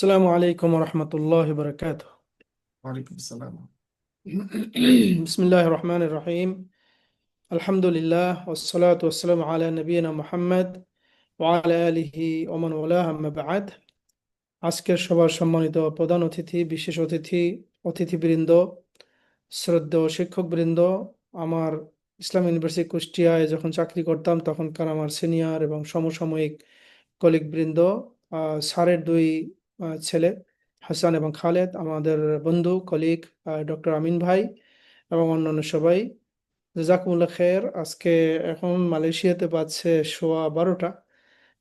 السلام عليكم ورحمة الله وبركاته. ওয়ালাইকুম আসসালাম। بسم الله الرحمن الرحيم. الحمد لله والصلاة والسلام على نبينا محمد وعلى آله ومن والاه أما بعد. আজকের সবার সম্মানিত প্রধান অতিথি, বিশেষ অতিথি, অতিথিবৃন্দ, শ্রদ্ধেয় শিক্ষকবৃন্দ, আমার ইসলাম ইউনিভার্সিটি কুষ্টিয়ায় যখন চাকরি করতাম তখনকার আমার সিনিয়র এবং সমসাময়িক কলিগ বৃন্দ, স্যারের দুই ছেলে হাসান এবং খালেদ, আমাদের বন্ধু কলিগ ডক্টর আমিন ভাই এবং অন্যান্য সবাই, জাজাকুমুল্লাহ খের। আজকে এখন মালয়েশিয়াতে পাচ্ছে 12:15।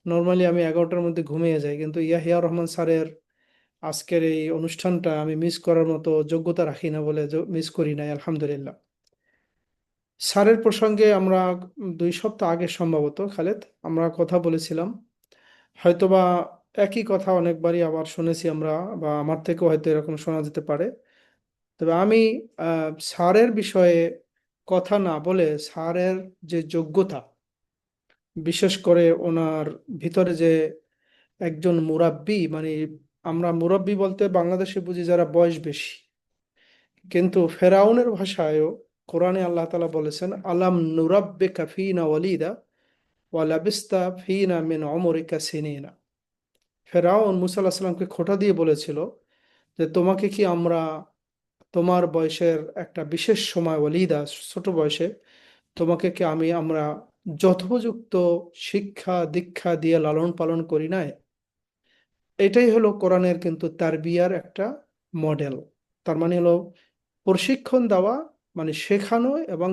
নর্মালি আমি 11টার মধ্যে ঘুমিয়ে যাই, কিন্তু ইয়াহিয়া রহমান স্যারের আজকের এই অনুষ্ঠানটা আমি মিস করার মতো যোগ্যতা রাখি না বলে মিস করি নাই, আলহামদুলিল্লাহ। স্যারের প্রসঙ্গে আমরা 2 সপ্তাহ আগে সম্ভবত খালেদ আমরা কথা বলেছিলাম, হয়তোবা একই কথা অনেকবারই আবার শুনেছি আমরা, বা আমার থেকেও হয়তো এরকম শোনা যেতে পারে। তবে আমি স্যারের বিষয়ে কথা না বলে স্যারের যে যোগ্যতা, বিশেষ করে ওনার ভিতরে যে একজন মুরাব্বি, মানে আমরা মুরাব্বি বলতে বাংলাদেশে বুঝি যারা বয়স বেশি, কিন্তু ফেরাউনের ভাষায়ও কোরআনে আল্লাহ তাআলা বলেছেন, আলাম নুরাব্বিকা ফিনা ওয়ালিদা ওয়া লাবিস্তা ফিনা মিন উমরিকা সিনিনা। ফেরাউন মুসা আলাহিসাল্লামকে খোঁটা দিয়ে বলেছিল যে তোমাকে কি আমরা তোমার বয়সের একটা বিশেষ সময়, ওয়ালিদা ছোট বয়সে, তোমাকে কি আমরা যথোপযুক্ত শিক্ষা দীক্ষা দিয়ে লালন পালন করি নাই? এটাই হলো কোরআনের কিন্তু তারবিয়ার একটা মডেল। তার মানে হলো প্রশিক্ষণ দেওয়া, মানে শেখানো এবং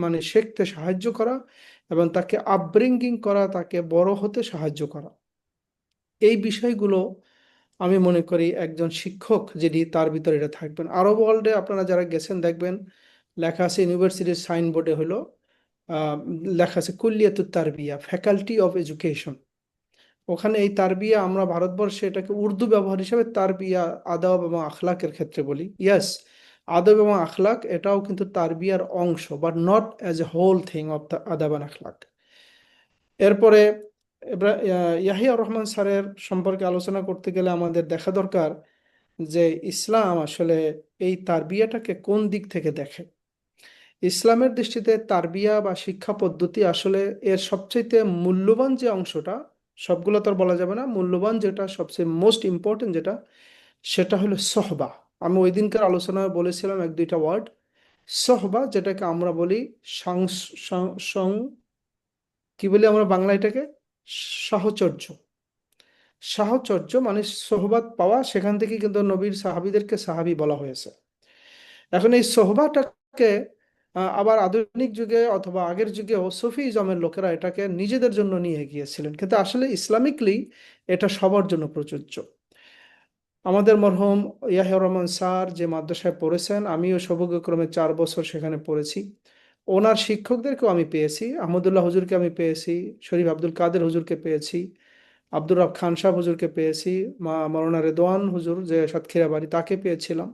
মানে শিখতে সাহায্য করা এবং তাকে আপব্রিঙ্গিং করা, তাকে বড় হতে সাহায্য করা। এই বিষয়গুলো আমি মনে করি একজন শিক্ষক যিনি, তার ভিতরে এটা থাকবেন। আরব ওয়ার্ল্ডে আপনারা যারা গেছেন দেখবেন লেখা আছে ইউনিভার্সিটির সাইনবোর্ডে হলো আহ, লেখা আছে কুল্লিয়াতুত তারবিয়া, ফ্যাকাল্টি অফ এডুকেশন। ওখানে এই তারবিয়া, আমরা ভারতবর্ষে এটাকে উর্দু ব্যবহার হিসেবে তারবিয়া আদব এবং আখলাকের ক্ষেত্রে বলি। ইয়াস, আদব এবং আখলাক এটাও কিন্তু তারবিয়ার অংশ, but not as a whole thing of the আদব অ্যান্ড আখলাক। এরপরে ইয়াহিয়া রহমান স্যারের সম্পর্কে আলোচনা করতে গেলে আমাদের দেখা দরকার যে ইসলাম আসলে এই তারবিয়াটাকে কোন দিক থেকে দেখে। ইসলামের দৃষ্টিতে তারবিয়া বা শিক্ষা পদ্ধতি আসলে এর সবচেয়ে মূল্যবান যে অংশটা, সবগুলো তো আর বলা যাবে না, মূল্যবান যেটা, সবচেয়ে মোস্ট ইম্পর্টেন্ট যেটা, সেটা হলো সহবা। আমি ওই দিনকার আলোচনায় বলেছিলাম 1-2টা ওয়ার্ড। সহবা, যেটাকে আমরা বলি কি বলি আমরা বাংলা এটাকে, সাহচর্য। সাহচর্য মানে সোহবাত পাওয়া, সেখান থেকে কিন্তু নবীর সাহাবীদেরকে সাহাবী বলা হয়েছে। এখন এই সোহবাটাকে আবার আধুনিক যুগে অথবা আগের যুগেও সুফিজমের লোকেরা এটাকে নিজেদের জন্য নিয়ে গিয়েছিলেন, কিন্তু আসলে ইসলামিকলি এটা সবার জন্য প্রযোজ্য। আমাদের মরহুম ইয়াহিয়া রহমান স্যার যে মাদ্রাসায় পড়েছেন, আমিও সৌভাগ্যক্রমে 4 বছর সেখানে পড়েছি। ওনার শিক্ষকদেরকেও আমি পেয়েছি, আহমদুল্লাহ হুজুরকে আমি পেয়েছি, শরীফ আব্দুল কাদের হুজুরকে পেয়েছি, আব্দুর রব খান সাহেব হুজুরকে পেয়েছি, মাওলানা রেদওয়ান হুজুর যে সাতক্ষীরা বাড়ি, তাকে পেয়েছিলাম।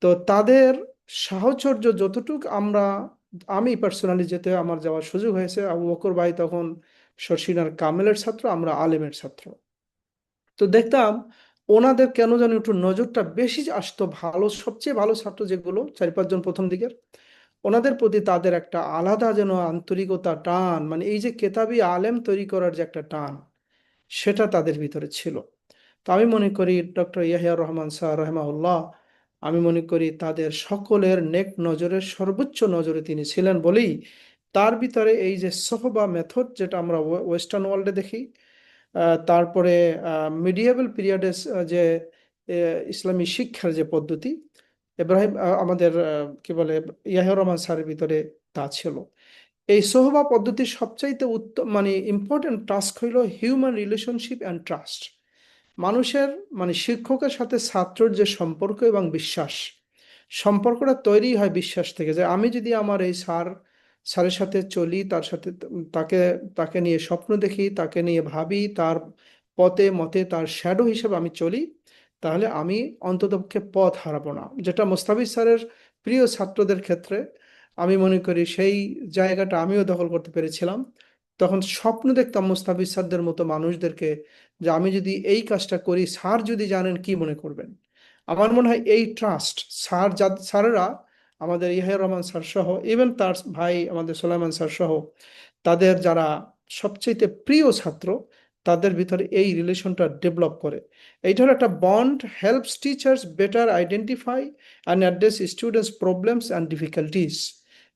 তো তাদের সাহচর্য যতটুকু আমি পার্সোনালি যেতে আমার যাওয়ার সুযোগ হয়েছে, আবু বকর ভাই তখন শর্ষিনার কামেলের ছাত্র, আমরা আলেমের ছাত্র। তো দেখতাম ওনাদের কেন যেন একটু নজরটা বেশি আসতো, ভালো সবচেয়ে ভালো ছাত্র যেগুলো 4-5 জন প্রথম দিকের, ওনাদের প্রতি তাদের একটা আলাদা যেন আন্তরিকতা, টান, মানে এই যে কেতাবি আলেম তৈরি করার যে একটা টান, সেটা তাদের ভিতরে ছিল। তো আমি মনে করি ডক্টর ইয়াহিয়া রহমান স্যার রহমাউল্লাহ, আমি মনে করি তাদের সকলের নেক নজরের সর্বোচ্চ নজরে তিনি ছিলেন বলেই তার ভিতরে এই যে সহবা মেথড, যেটা আমরা ওয়েস্টার্ন ওয়ার্ল্ডে দেখি, তারপরে মিডিয়েবল পিরিয়ডে যে ইসলামী শিক্ষার যে পদ্ধতি, ইব্রাহিম আমাদের কি বলে ইয়াহিয়া রহমান স্যারের ভিতরে তা ছিল। এই সোহবা পদ্ধতির সবচাইতে উত্তম, মানে ইম্পর্টেন্ট টাস্ক হইল হিউম্যান রিলেশনশিপ অ্যান্ড ট্রাস্ট। মানুষের, মানে শিক্ষকের সাথে ছাত্রের যে সম্পর্ক এবং বিশ্বাস, সম্পর্কটা তৈরি হয় বিশ্বাস থেকে, যে আমি যদি আমার এই স্যারের সাথে চলি, তার সাথে তাকে তাকে নিয়ে স্বপ্ন দেখি, তাকে নিয়ে ভাবি, তার পথে মতে তার শ্যাডো হিসেবে আমি চলি, তাহলে আমি অন্ততপক্ষে পথ হারাবো না। যেটা মোস্তাফিজ স্যারের প্রিয় ছাত্রদের ক্ষেত্রে আমি মনে করি সেই জায়গাটা আমিও দখল করতে পেরেছিলাম। তখন স্বপ্ন দেখতাম মুস্তাফিজ স্যারদের মতো মানুষদেরকে, যে আমি যদি এই কাজটা করি স্যার যদি জানেন কি মনে করবেন। আমার মনে হয় এই ট্রাস্ট স্যারেরা, আমাদের ইয়াহিয়া রহমান স্যার সহ, ইভেন তার ভাই আমাদের সোলাইমান স্যার সহ, তাদের যারা সবচেয়ে প্রিয় ছাত্র, তাদের ভিতরে এই রিলেশনটা ডেভেলপ করে। এইটা হলো একটা bond, helps teachers better identify and address students problems and difficulties.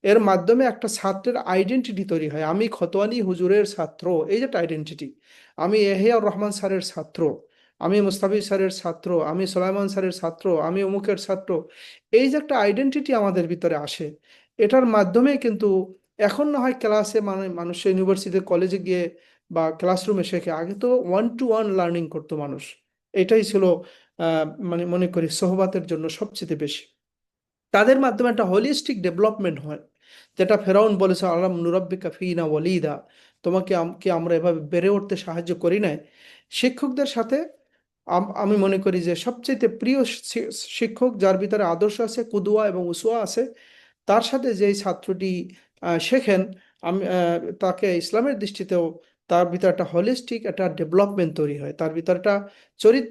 এর মাধ্যমে একটা ছাত্রের আইডেন্টিটি তৈরি হয়। আমি খতোয়ানি হুজুরের ছাত্র, এই যে একটা আইডেন্টিটি। আমি এহিয়া রহমান স্যারের ছাত্র, আমি মুস্তাফিজ স্যারের ছাত্র, আমি সোলাইমান স্যারের ছাত্র, আমি অমুকের ছাত্র। এই যে একটা আইডেন্টিটি আমাদের ভিতরে আসে, এটার মাধ্যমে কিন্তু এখন না হয় ক্লাসে, মানে মানুষ ইউনিভার্সিটি কলেজে গিয়ে বা ক্লাসরুমে শেখে, আগে তো ওয়ান টু ওয়ান লার্নিং করতো মানুষ। এটাই ছিল মানে মনে করি সোহবাতের জন্য সবচেয়ে বেশি। তাদের মাধ্যমে একটা হোলিস্টিক ডেভেলপমেন্ট হয়, যেটা ফেরাউন বলেছে, আলাম নুরাব্বিকা ফিনা ওয়ালিদা, তোমাকে কি আমরা এভাবে বেড়ে উঠতে সাহায্য করি নাই? শিক্ষকদের সাথে আমি মনে করি যে সবচেয়ে প্রিয় শিক্ষক, যার ভিতরে আদর্শ আছে, কুদুয়া এবং উসওয়া আছে, তার সাথে যেই ছাত্রটি শেখেন, আমি তাকে ইসলামের দৃষ্টিতেও তার ভিতরে একটা হলিস্টিক একটা ডেভেলপমেন্ট তৈরি হয়, তার ভিতরে একটা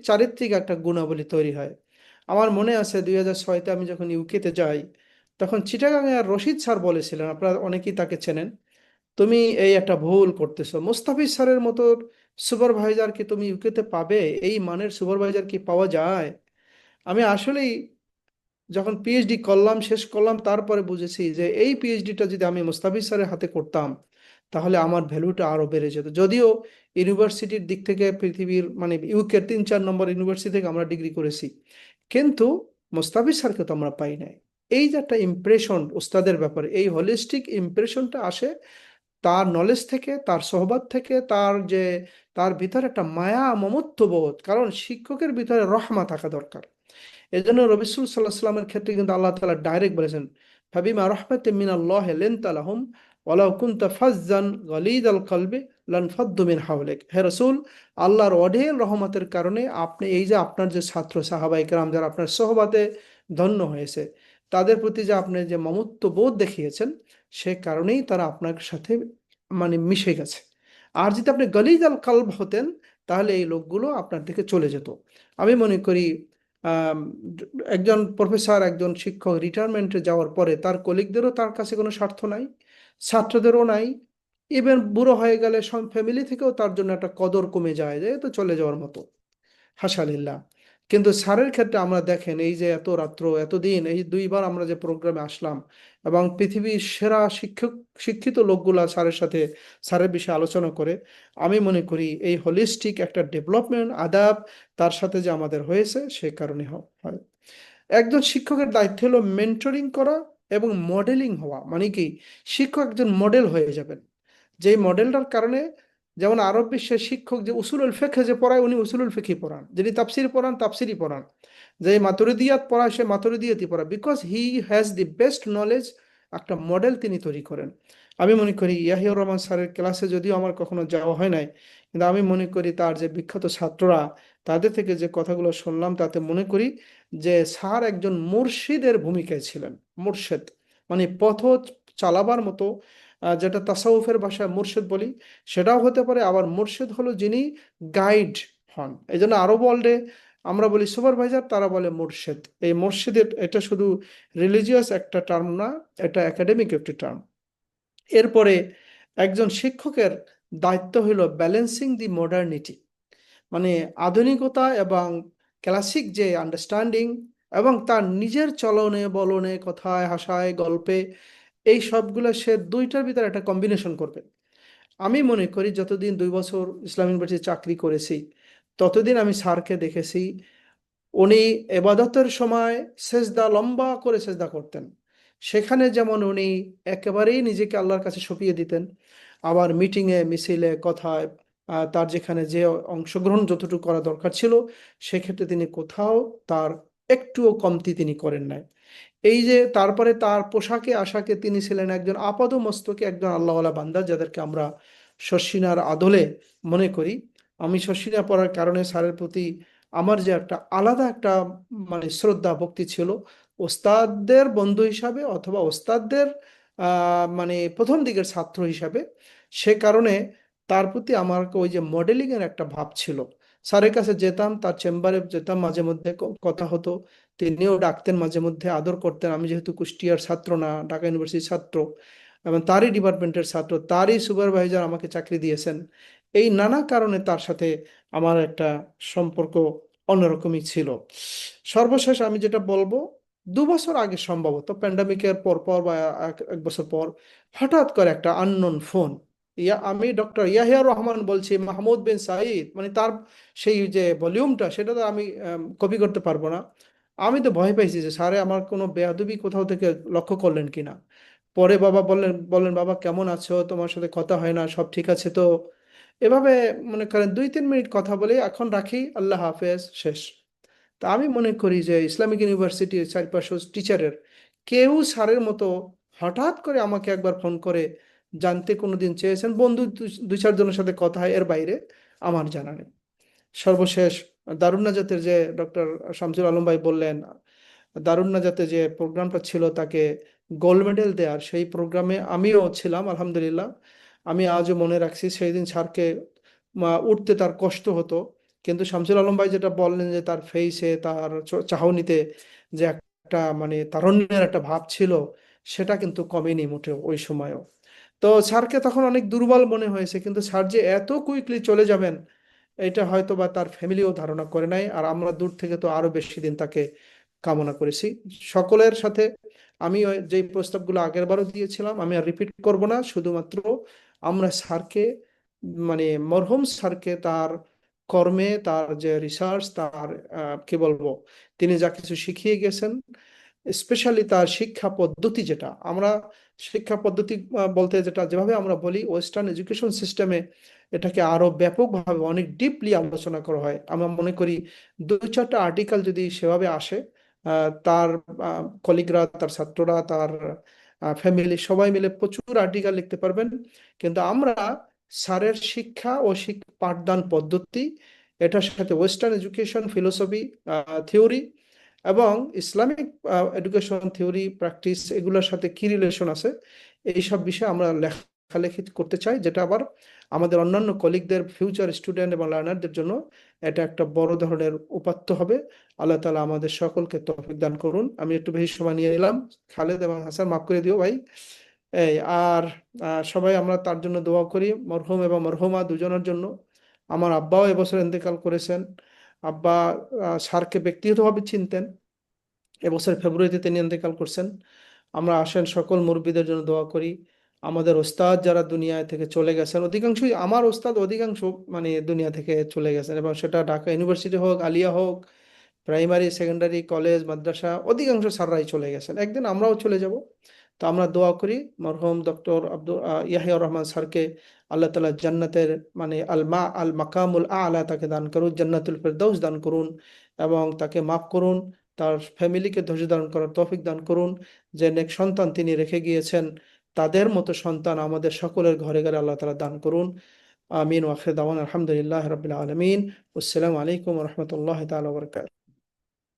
চারিত্রিক একটা গুণাবলী তৈরি হয়। আমার মনে আছে 2006-তে আমি যখন ইউকেতে যাই, তখন চিটাগাংয়ে আর রশিদ স্যার বলেছিলেন, আপনারা অনেকেই তাকে চেনেন, তুমি এই একটা ভুল করতেছো, মুস্তাফিজ স্যারের মতো সুপারভাইজার কি তুমি ইউকেতে পাবে? এই মানের সুপারভাইজার কি পাওয়া যায়? আমি আসলেই যখন পিএইচডি করলাম, শেষ করলাম, তারপরে বুঝেছি যে এই পিএইচডিটা যদি আমি মুস্তাফিজ স্যারের হাতে করতাম, তাহলে আমার ভ্যালুটা আরো বেড়ে যেত। যদিও ইউনিভার্সিটির দিক থেকে পৃথিবীর মানে ইউকের 3-4 নম্বর ইউনিভার্সিটি থেকে আমরা ডিগ্রি করেছি, কিন্তু মুস্তাফিজ স্যারকে তো আমরা পাই নাই। এই যে একটা ইমপ্রেশন ওস্তাদের ব্যাপারে, এই হলিস্টিক ইমপ্রেশনটা আসে তার নলেজ থেকে, তার সোহবত থেকে, তার ভিতরে একটা মায়া মমত্ব বোধ। কারণ শিক্ষকের ভিতরে রহমা থাকা দরকার। এই জন্য রবিসুল সাল্লাহ সাল্লামের ক্ষেত্রে কিন্তু আল্লাহ তাআলা ডাইরেক্ট বলেছেন, ফাবিমা রাহমাতিম মিনাল্লাহি লিনতা লাহুম ওয়ালাউ কুনতা ফাজ্জান গালিযাল কলবি লানফাদ্দু মিন হাওলিক। হে রাসূল, আল্লাহর অঢেল রহমতের কারণে আপনি, এই যে আপনার যে ছাত্র সাহাবায়ে কেরাম যারা আপনার সোহবতে ধন্য হয়েছে, তাদের প্রতি যে আপনি যে মমত্ব বোধ দেখিয়েছেন, সে কারণেই তারা আপনার সাথে মানে মিশে গেছে। আর যদি আপনি গলিজাল কলব হতেন, তাহলে এই লোকগুলো আপনার থেকে চলে যেত। আমি মনে করি আম, একজন প্রফেসর, একজন শিক্ষক রিটায়ারমেন্টে যাওয়ার পরে তার কলিগদেরও তার কাছে কোনো স্বার্থ নাই, ছাত্রদেরও নাই, ইভেন বুড়ো হয়ে গেলে ফ্যামিলি থেকেও তার জন্য একটা কদর কমে যায়, যে এ তো চলে যাওয়ার মতো, হাসালিল্লাহ। কিন্তু স্যারের ক্ষেত্রে আমরা দেখেন, এই যে এত রাত্র এতদিন, এই 2বার আমরা যে প্রোগ্রামে আসলাম, এবং পৃথিবীর সেরা শিক্ষিত লোকগুলা স্যারের সাথে স্যারের বিষয়ে আলোচনা করে, আমি মনে করি এই হোলিস্টিক একটা ডেভেলপমেন্ট আদাব তার সাথে যে আমাদের হয়েছে, সে কারণে হয়। একজন শিক্ষকের দায়িত্ব হলো মেন্টরিং করা এবং মডেলিং হওয়া। মানে কি, শিক্ষক একজন মডেল হয়ে যাবেন, যে মডেলটার কারণে, যেমন আরব বিশ্বের শিক্ষক যে উসুলুল ফিকহ যে পড়ায়, উনি উসুলুল ফিকহি পড়ান, যিনি তাফসির পড়ান তাফসিরই পড়ান, যে মাতুরিদিয়াত পড়ায় সে মাতুরিদিয়াতই পড়ায়, because he has the best knowledge. একটা মডেল তিনি তৈরি করেন। আমি মনে করি ইয়াহিয়া রহমান স্যারের ক্লাসে যদিও আমার কখনো যাওয়া হয় নাই, কিন্তু আমি মনে করি তার যে বিখ্যাত ছাত্ররা, তাদের থেকে যে কথাগুলো শুনলাম, তাতে মনে করি যে স্যার একজন মুর্শিদের ভূমিকায় ছিলেন। মুর্শেদ মানে পথ চালাবার মতো, যেটা তাসাউফের ভাষায় মুর্শেদ বলি, সেটাও হতে পারে। আবার মুর্শেদ হলো যিনি গাইড হন। এই জন্য আরব ওয়ার্ল্ডে আমরা বলি সুপারভাইজার, তারা বলে মুর্শেদ। এই মুর্শেদের এটা শুধু রিলিজিয়াস একটা টার্ম না, এটা একাডেমিক একটি টার্ম। এরপরে একজন শিক্ষকের দায়িত্ব হলো ব্যালেন্সিং দি মডার্নিটি, মানে আধুনিকতা এবং ক্লাসিক যে আন্ডারস্ট্যান্ডিং, এবং তার নিজের চলনে বলনে, কথায়, ভাষায়, গল্পে, এই সবগুলো সে দুইটার ভিতরে একটা কম্বিনেশন করবে। আমি মনে করি যতদিন 2 বছর ইসলাম ইউনিভার্সিটি চাকরি করেছি, ততদিন আমি স্যারকে দেখেছি, উনি এবাদতের সময় সেজদা লম্বা করে সেজদা করতেন। সেখানে যেমন উনি একেবারেই নিজেকে আল্লাহর কাছে সঁপিয়ে দিতেন, আবার মিটিংয়ে, মিছিলে, কথায়, তার যেখানে যে অংশগ্রহণ যতটুকু করা দরকার ছিল, সেক্ষেত্রে তিনি কোথাও তার একটুও কমতি তিনি করেন নাই। এই যে তারপরে তার পোশাকে আশাকে তিনি ছিলেন একজন আপাদ মস্তকে একজন আল্লাহওয়ালা বান্দা, যাদেরকে আমরা শর্ষিনার আদলে মনে করি। আমি শর্ষিনা পড়ার কারণে স্যারের প্রতি আমার যে একটা আলাদা একটা মানে শ্রদ্ধা ভক্তি ছিল, ওস্তাদদের বন্ধু হিসাবে অথবা ওস্তাদদের মানে প্রথম দিকের ছাত্র হিসাবে। সে কারণে তার প্রতি আমার ওই যে মডেলিং এর একটা ভাব ছিল। স্যারের কাছে যেতাম, তার চেম্বারে যেতাম, মাঝে মধ্যে কথা হতো, তিনিও ডাকতেন, মাঝে মধ্যে আদর করতেন। আমি যেহেতু কুষ্টিয়ার ছাত্র না, ঢাকা ইউনিভার্সিটির ছাত্র, এবং তারই ডিপার্টমেন্টের ছাত্র, তারই সুপারভাইজার আমাকে চাকরি দিয়েছেন, এই নানা কারণে তার সাথে আমার একটা সম্পর্ক অন্যরকমই ছিল। সর্বশেষ আমি যেটা বলবো, 2 বছর আগে সম্ভবত প্যান্ডামিকের পর পর বা এক বছর পর হঠাৎ করে একটা আননোন ফোন, আমি ডক্টর ইয়াহিয়া রহমান বলছি, মাহমুদ বিন সাঈদ, মানে তার সেই যে ভলিউমটা, সেটা তো আমি কপি করতে পারবো না। আমি তো ভয় পাইছি যে স্যারে আমার কোনো বেয়াদবি কোথাও থেকে লক্ষ্য করলেন কিনা। পরে বাবা বললেন বললেন বাবা কেমন আছো, তোমার সাথে কথা হয় না, সব ঠিক আছে তো? এভাবে মনে করেন 2-3 মিনিট কথা বলে এখন রাখি, আল্লাহ হাফেজ, শেষ। তা আমি মনে করি যে ইসলামিক ইউনিভার্সিটির 4-5 টিচারের কেউ স্যারের মতো হঠাৎ করে আমাকে একবার ফোন করে জানতে কোনোদিন চেয়েছেন, বন্ধু 2-4 জনের সাথে কথা হয়, এর বাইরে আমার জানা নেই। সর্বশেষ দারুন নাজাতের যে ডক্টর শামসুল আলম ভাই বললেন, দারুন নাজাতে যে প্রোগ্রামটা ছিল তাকে গোল্ড মেডেল দেওয়ার, সেই প্রোগ্রামে আমিও ছিলাম আলহামদুলিল্লাহ। আমি আজও মনে রাখছি সেই দিন স্যারকে উঠতে তার কষ্ট হতো, কিন্তু শামসুল আলম ভাই যেটা বললেন যে তার ফেইসে, তার চাহনিতে যে একটা মানে তারুণ্যের একটা ভাব ছিল, সেটা কিন্তু কমেনি মোটেও ওই সময়ও। তো স্যারকে তখন অনেক দুর্বল মনে হয়েছে, কিন্তু স্যার যে এত কুইকলি চলে যাবেন এটা হয়তো বা তার ফ্যামিলিও ধারণা করে নাই, আর আমরা দূর থেকে তো আরো বেশি দিন তাকে কামনা করেছি। সকলের সাথে আমি যেই প্রস্তাবগুলো আগের বারও দিয়েছিলাম আমি আর রিপিট করব না, শুধুমাত্র আমরা স্যারকে, মানে মরহুম স্যারকে তার কর্মে, তার যে রিসার্চ, তার কি বলবো, তিনি যা কিছু শিখিয়ে গেছেন, স্পেশালি তার শিক্ষা পদ্ধতি, যেটা আমরা শিক্ষা পদ্ধতি বলতে যেটা যেভাবে আমরা বলি ওয়েস্টার্ন এডুকেশন সিস্টেমে, এটাকে আরো ব্যাপকভাবে অনেক ডিপলি আলোচনা করা হয়। আমরা মনে করি 2-4টা আর্টিকেল যদি সেভাবে আসে, তার কলিগরা, তার ছাত্ররা, তার ফ্যামিলি সবাই মিলে প্রচুর আর্টিকেল লিখতে পারবেন। কিন্তু আমরা স্যারের শিক্ষা ও পাঠদান পদ্ধতি, এটার সাথে ওয়েস্টার্ন এডুকেশন ফিলোসফি, থিওরি, এবং ইসলামিক এডুকেশন থিওরি প্র্যাকটিস, এগুলোর সাথে কি রিলেশন আছে, এইসব বিষয়ে আমরা লেখালেখি করতে চাই, যেটা আবার আমাদের অন্যান্য কলিগদের, ফিউচার স্টুডেন্ট এবং লার্নারদের জন্য এটা একটা বড় ধরনের উপাত্ত হবে। আল্লাহ তাআলা আমাদের সকলকে তৌফিক দান করুন। আমি একটু বেশি সময় নিয়ে নিলাম, খালেদ এবং হাসান মাফ করে দিও ভাই। এই আর সবাই আমরা তার জন্য দোয়া করি, মরহুম এবং মরহুমা দুজনের জন্য। আমার আব্বাও এবছর ইন্তেকাল করেছেন। আব্বা স্যারকে ব্যক্তিগতভাবে চিনতেন, এবছর ফেব্রুয়ারিতে তিনি ইন্তেকাল করছেন। আমরা আসেন সকল মুরব্বীদের জন্য দোয়া করি। আমাদের ওস্তাদ যারা দুনিয়া থেকে চলে গেছেন, অধিকাংশই আমার ওস্তাদ, অধিকাংশ মানে দুনিয়া থেকে চলে গেছেন, এবং সেটা ঢাকা ইউনিভার্সিটি হোক, আলিয়া হোক, প্রাইমারি সেকেন্ডারি কলেজ মাদ্রাসা, অধিকাংশ স্যাররাই চলে গেছেন, একদিন আমরাও চলে যাব। তো আমরা দোয়া করি মরহুম ডক্টর আব্দুল ইয়াহিয়া রহমান স্যারকে আল্লাহ তাআলা জান্নাতের মানে আল মাকামুল আলা তাকে দান করুন, জান্নাতুল ফেরদাউস দান করুন, এবং তাকে মাফ করুন, তার ফ্যামিলিকে ধৈর্য ধারণ করার তৌফিক দান করুন। যে নেক সন্তান তিনি রেখে গিয়েছেন, তাদের মতো সন্তান আমাদের সকলের ঘরে ঘরে আল্লাহ তাআলা দান করুন। আমিন ওয়া আখির দাওয়ানা আলহামদুলিল্লাহি রাব্বিল আলামিন। আসসালামু আলাইকুম ওয়া রাহমাতুল্লাহি তাআলা ওয়া বারাকাতুহু।